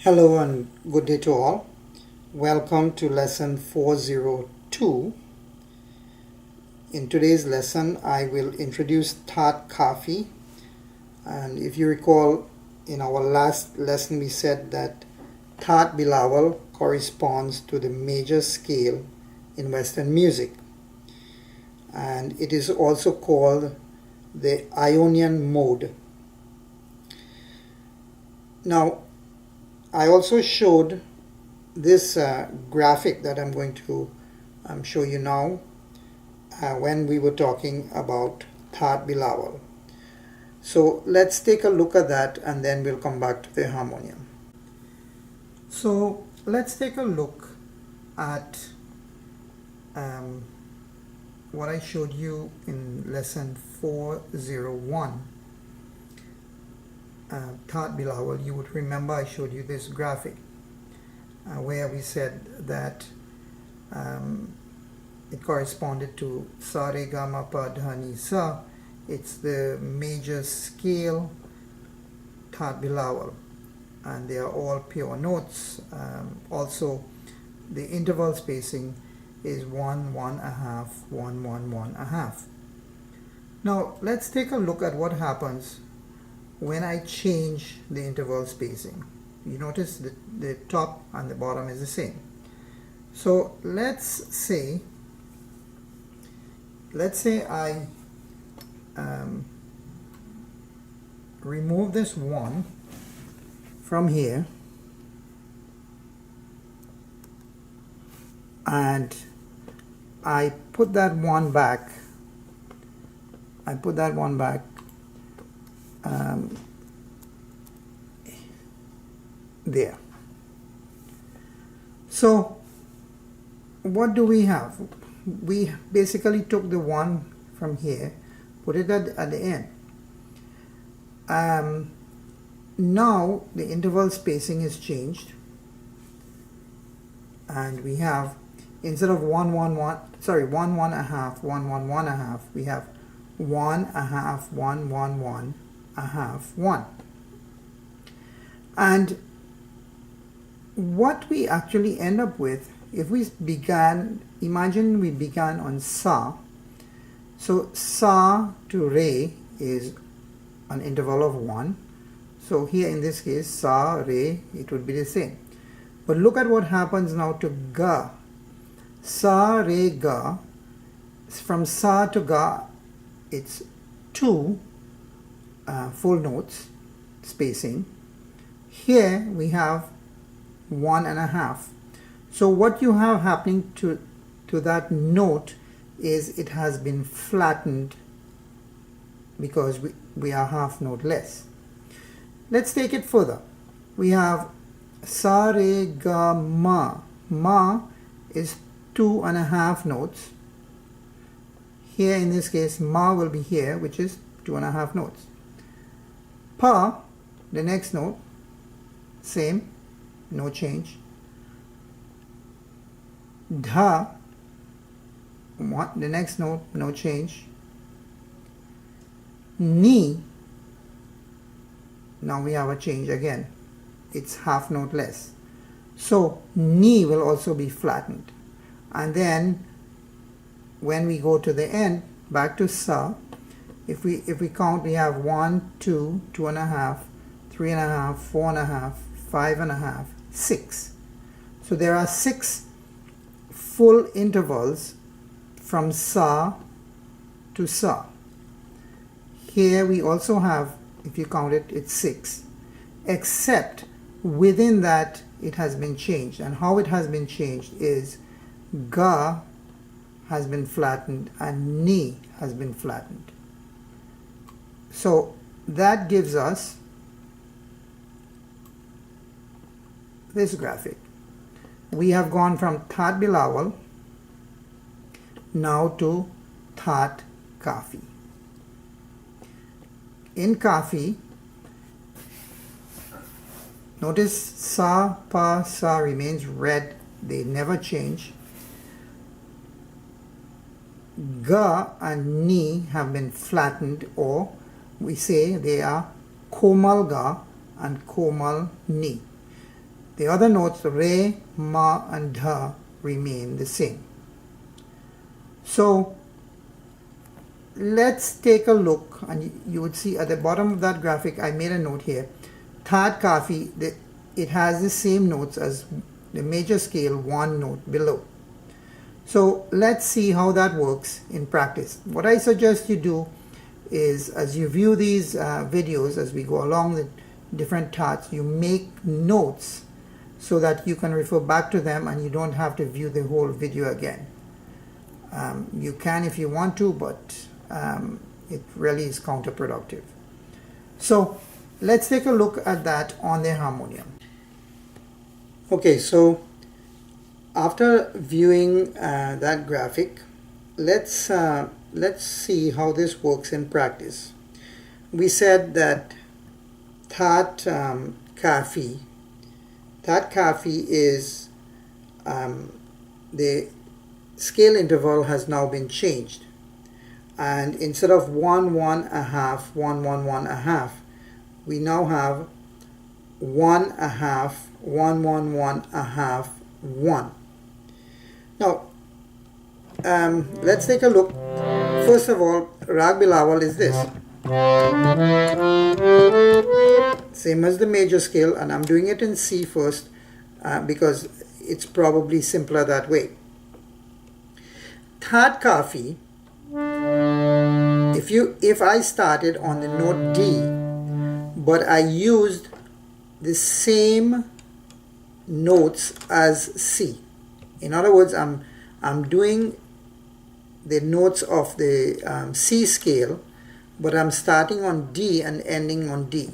Hello and good day to all. Welcome to lesson 402. In today's lesson, I will introduce Thaat Kafi. And if you recall, in our last lesson, we said that Thaat Bilawal corresponds to the major scale in Western music. And it is also called the Ionian mode. Now, I also showed this graphic that I'm going to show you now when we were talking about Thaat Bilawal. So let's take a look at that and then we'll come back to the harmonium. So let's take a look at what I showed you in lesson 401. Thaat Bilawal, you would remember I showed you this graphic where we said that it corresponded to Sa Re Ga Ma Pa Dha Ni Sa. It's the major scale Thaat Bilawal, and they are all pure notes. Also, the interval spacing is 1, 1 1/2, 1, 1, 1 1/2. Now let's take a look at what happens when I change the interval spacing. You notice that the top and the bottom is the same. So let's say I remove this 1 from here and I put that 1 back. There. So what do we have? We basically took the 1 from here, put it at the end. Now the interval spacing is changed, and we have, instead of 1 1 1 1 1 1/2, 1 1 1 1/2, we have 1 1/2, 1 1 1 1/2, 1. And what we actually end up with, if we began, imagine we began on Sa. So Sa to Re is an interval of 1. So here in this case, Sa, Re, it would be the same. But look at what happens now to Ga. Sa, Re, Ga. From Sa to Ga, it's 2 full notes spacing. Here we have 1 1/2. So what you have happening to that note is it has been flattened because we are half note less. Let's take it further. We have Sa, Re, Ga, Ma. Ma is 2 1/2 notes. Here in this case, Ma will be here, which is 2 1/2 notes. Pa, the next note, same, no change. Dha, the next note, no change. Ni, now we have a change again. It's half note less. So Ni will also be flattened. And then when we go to the end, back to Sa, if we count, we have 1, 2, 2 1/2, 3 1/2, 4 1/2, 5 1/2, 6. So there are 6 full intervals from Sa to Sa. Here we also have, if you count it, it's 6. Except within that it has been changed. And how it has been changed is Ga has been flattened and Ni has been flattened. So that gives us this graphic. We have gone from Thaat Bilawal now to Thaat Kafi. In Kafi, notice Sa, Pa, Sa remains red. They never change. Ga and Ni have been flattened, or we say they are Komal Ga and Komal Ni. The other notes, re, ma, and dha, remain the same. So let's take a look, and you would see at the bottom of that graphic I made a note here. Thaat Kafi, it has the same notes as the major scale, one note below. So let's see how that works in practice. What I suggest you do is, as you view these videos as we go along the different Thats, you make notes so that you can refer back to them and you don't have to view the whole video again. You can if you want to, but it really is counterproductive. So let's take a look at that on the harmonium. Okay, so after viewing that graphic, let's see how this works in practice. We said that Thaat Kafi is the scale interval has now been changed, and instead of 1 1 a half 1 1 1 a half, we now have 1 a half 1 1 1 a half 1. Now let's take a look. First of all, Rag Bilawal is this, same as the major scale, and I'm doing it in C first because it's probably simpler that way. Thaat Kafi, if I started on the note D, but I used the same notes as C. In other words, I'm doing the notes of the C scale, but I'm starting on D and ending on D.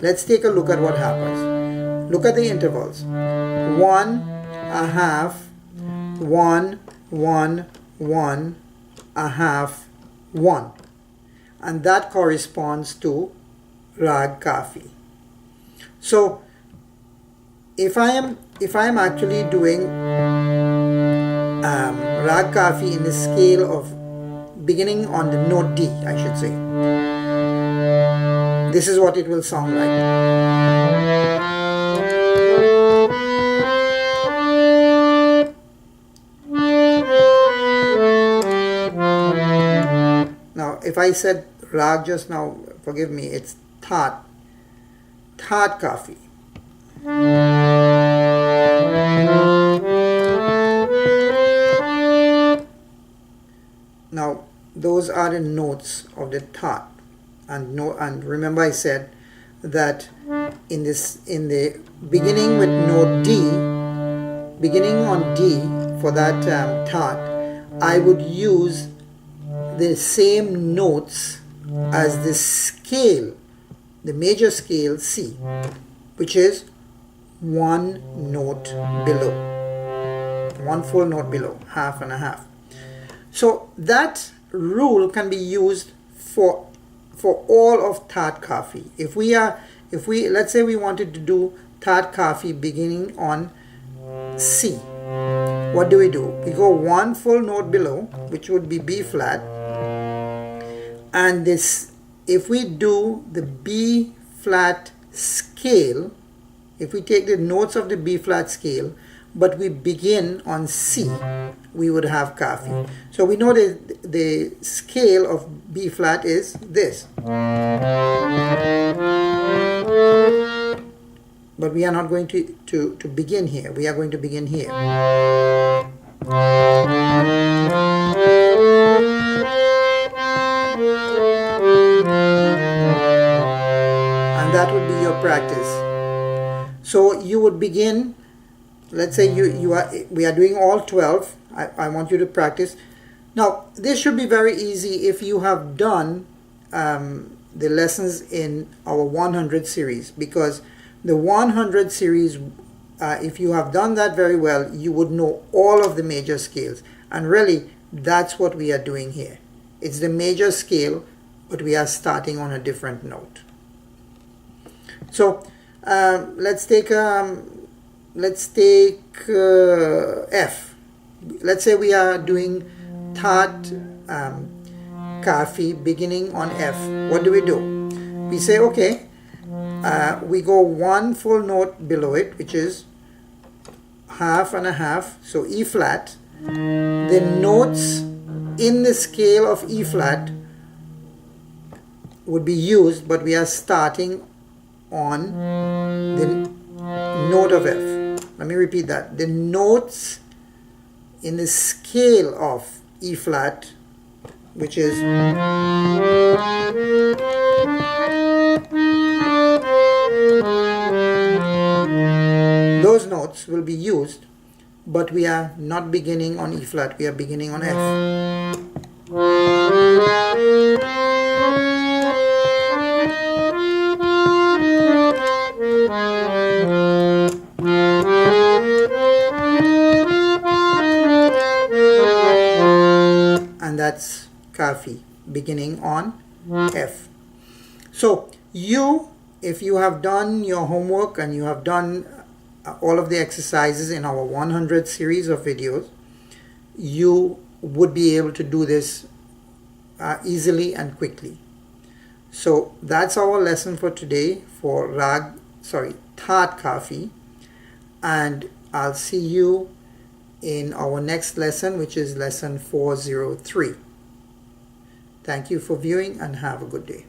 Let's take a look at what happens. Look at the intervals. 1 a half 1 1 1 a half 1, and that corresponds to Rag Kafi. So if I am actually doing Rag Kafi in the scale of beginning on the note D, I should say, this is what it will sound like. Now, if I said Rag just now, forgive me, it's Thaat Kafi. Now, those are the notes of the Thaat, and remember I said that in the beginning with note D, beginning on D for that Thaat, I would use the same notes as the scale, the major scale C, which is one note below, one full note below, half and a half. So that rule can be used for all of Thaat Kafi. If we let's say we wanted to do Thaat Kafi beginning on C, what do? We go one full note below, which would be B flat, and this, if we do the B flat scale, if we take the notes of the B flat scale, but we begin on C, we would have Kafi. So we know that the scale of B flat is this. But we are not going to begin here. We are going to begin here. And that would be your practice. So you would begin, let's say we are doing all 12. I want you to practice. Now, this should be very easy if you have done the lessons in our 100 series, because the 100 series, if you have done that very well, you would know all of the major scales. And really, that's what we are doing here. It's the major scale, but we are starting on a different note. So let's take F. Let's say we are doing Thaat Kafi beginning on F. What do? We say, okay, we go one full note below it, which is half and a half, so E flat. The notes in the scale of E flat would be used, but we are starting on the note of F. Let me repeat that. The notes in the scale of E flat, which is those notes will be used, but we are not beginning on E flat, we are beginning on F. And that's Kafi, beginning on F. So if you have done your homework and you have done all of the exercises in our 100 series of videos, you would be able to do this easily and quickly. So that's our lesson for today for Thaat Kafi, and I'll see you in our next lesson, which is lesson 403. Thank you for viewing and have a good day.